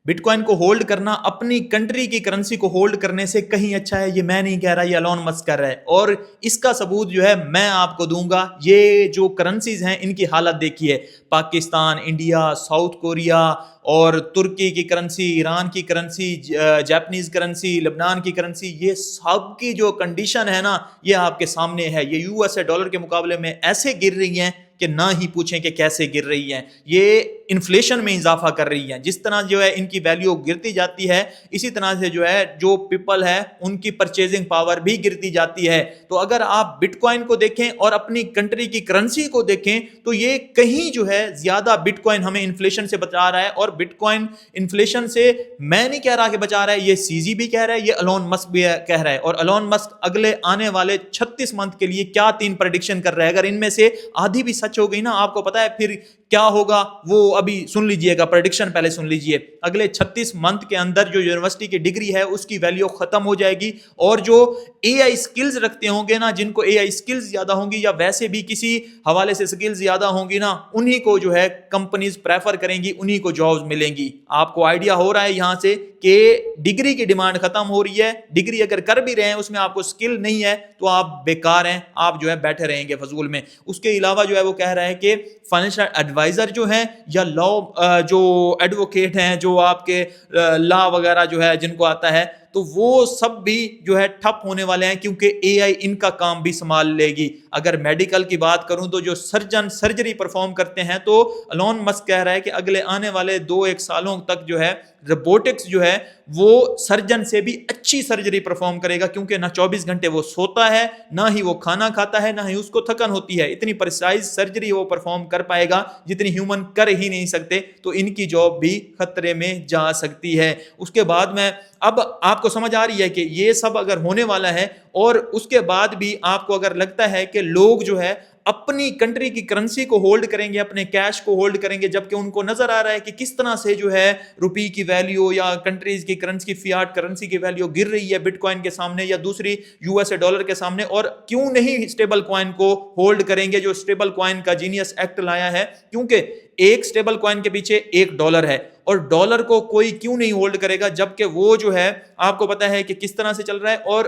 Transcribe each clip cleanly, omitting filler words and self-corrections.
But coin کو hold کرنا اپنی کنٹری کی کرنسی کو ہولڈ کرنے سے کہیں اچھا ہے. یہ میں نہیں کہہ رہا, یہ ایلون مسک کر رہا ہے, اور اس کا ثبوت جو ہے میں آپ کو دوں گا. یہ جو کرنسیز ہیں ان کی حالت دیکھیے, پاکستان, انڈیا, ساؤتھ کوریا اور ترکی کی کرنسی, ایران کی کرنسی, جاپنیز کرنسی, لبنان کی کرنسی, یہ سب کی جو کنڈیشن ہے نا یہ آپ کے سامنے ہے. یہ یو ایس اے ڈالر کے مقابلے میں ایسے گر رہی ہیں کہ نہ ہی پوچھیں کہ کیسے گر رہی ہیں. یہ انفلیشن میں اضافہ کر رہی ہیں. جس طرح جو ہے ان کی ویلیو گرتی جاتی ہے, اسی طرح سے جو ہے جو پیپل ہے ان کی پرچیزنگ پاور بھی گرتی جاتی ہے. تو اگر آپ بٹ کوائن کو دیکھیں اور اپنی کنٹری کی کرنسی کو دیکھیں تو یہ کہیں جو ہے زیادہ بٹ کوائن ہمیں انفلیشن سے بچا رہا ہے. اور بٹ کوائن انفلیشن سے میں نہیں کہہ رہا کہ بچا رہا ہے, یہ سی زی بھی کہہ رہا ہے, یہ ایلون مسک بھی کہہ رہا ہے. اور ایلون مسک اگلے آنے والے 36 منتھ کے لیے کیا 3 پریڈکشن کر رہا ہے, اگر ان میں سے آدھی بھی سچ ہو گئی نا, آپ کو پتا ہے پھر کیا ہوگا, وہ ابھی سن لیجئے گا, پریڈکشن پہلے سن لیجئے. اگلے 36 منتھ کے اندر جو یونیورسٹی کی ڈگری ہے اس کی ویلیو ختم ہو جائے گی, اور جو اے آئی سکلز رکھتے ہوں گے نا, جن کو اے آئی سکلز زیادہ ہوں گی یا ویسے بھی کسی حوالے سے سکلز زیادہ ہوں گی نا, انہی کو جو ہے کمپنیز پریفر کریں گی, انہی کو جابز ملیں گی. آپ کو آئیڈیا ہو رہا ہے یہاں سے کہ ڈگری کی ڈیمانڈ ختم ہو رہی ہے. ڈگری اگر کر بھی رہے ہیں اس میں آپ کو سکل نہیں ہے تو آپ بیکار ہیں, آپ جو ہے بیٹھے رہیں گے فضول میں. اس کے علاوہ جو ہے وہ کہہ رہا ہے کہ فائنینشل ایڈوائزر جو ہیں یا لا جو ایڈوکیٹ ہیں, جو آپ کے لا وغیرہ جو ہے جن کو آتا ہے, تو وہ سب بھی جو ہے ٹھپ ہونے والے ہیں, کیونکہ اے آئی ان کا کام بھی سنبھال لے گی. اگر میڈیکل کی بات کروں تو جو سرجن سرجری پرفارم کرتے ہیں, تو ایلون مسک کہہ رہا ہے کہ اگلے آنے والے 2-1 سالوں تک جو ہے روبوٹکس جو ہے وہ سرجن سے بھی اچھی سرجری پرفارم کرے گا, کیونکہ نہ 24 گھنٹے وہ سوتا ہے, نہ ہی وہ کھانا کھاتا ہے, نہ ہی اس کو تھکن ہوتی ہے. اتنی پریسائز سرجری وہ پرفارم کر پائے گا جتنی ہیومن کر ہی نہیں سکتے. تو ان کی جاب بھی خطرے میں جا سکتی ہے. اس کے بعد میں اب آپ کو سمجھ آ رہی ہے کہ یہ سب اگر ہونے والا ہے, اور اس کے بعد بھی آپ کو اگر لگتا ہے کہ لوگ جو ہے اپنی کنٹری کی کرنسی کو ہولڈ کریں گے, اپنے کیش کو ہولڈ کریں گے, جبکہ ان کو نظر آ رہا ہے کہ کس طرح سے جو ہے روپی کی ویلیو یا کنٹریز کی کرنسی کی فیاٹ کرنسی کی ویلیو گر رہی ہے بٹ کوائن کے سامنے یا دوسری یو ایس اے ڈالر کے سامنے, اور کیوں نہیں اسٹیبل کوائن کو ہولڈ کریں گے, جو اسٹیبل کوائن کا جینیس ایکٹ لایا ہے. کیونکہ ایک اسٹیبل کوائن کے پیچھے $1 ہے, اور ڈالر کو کوئی کیوں نہیں ہولڈ کرے گا, جبکہ وہ جو ہے آپ کو پتا ہے کہ کس طرح سے چل رہا ہے, اور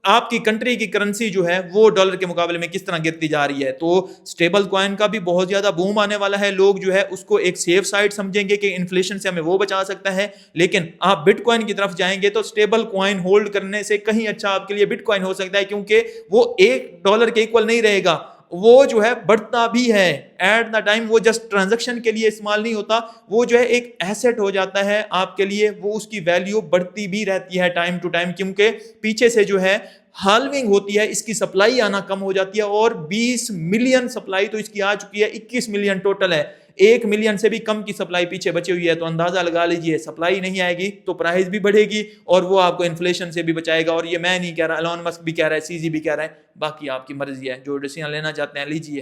آپ کی کنٹری کی کرنسی جو ہے وہ ڈالر کے مقابلے میں کس طرح گرتی جا رہی ہے. تو اسٹیبل کوائن کا بھی بہت زیادہ بوم آنے والا ہے. لوگ جو ہے اس کو ایک سیف سائڈ سمجھیں گے کہ انفلیشن سے ہمیں وہ بچا سکتا ہے, لیکن آپ بٹ کوائن کی طرف جائیں گے تو اسٹیبل کوائن ہولڈ کرنے سے کہیں اچھا آپ کے لیے بٹ کوائن ہو سکتا ہے, کیونکہ وہ $1 کے ایکول نہیں رہے گا, وہ جو ہے بڑھتا بھی ہے. ایٹ دا ٹائم وہ جسٹ ٹرانزیکشن کے لیے استعمال نہیں ہوتا, وہ جو ہے ایک ایسٹ ہو جاتا ہے آپ کے لیے, وہ اس کی ویلیو بڑھتی بھی رہتی ہے ٹائم ٹو ٹائم, کیونکہ پیچھے سے جو ہے ہالونگ ہوتی ہے, اس کی سپلائی آنا کم ہو جاتی ہے, اور 20 ملین سپلائی تو اس کی آ چکی ہے, 21 ملین ٹوٹل ہے, 1 ملین سے بھی کم کی سپلائی پیچھے بچی ہوئی ہے. تو اندازہ لگا لیجئے سپلائی نہیں آئے گی تو پرائز بھی بڑھے گی, اور وہ آپ کو انفلیشن سے بھی بچائے گا. اور یہ میں نہیں کہہ رہا, ایلون مسک بھی کہہ رہا ہے, سی زی بھی کہہ رہا ہے, باقی آپ کی مرضی ہے, جو ڈیسیژن لینا چاہتے ہیں لیجئے.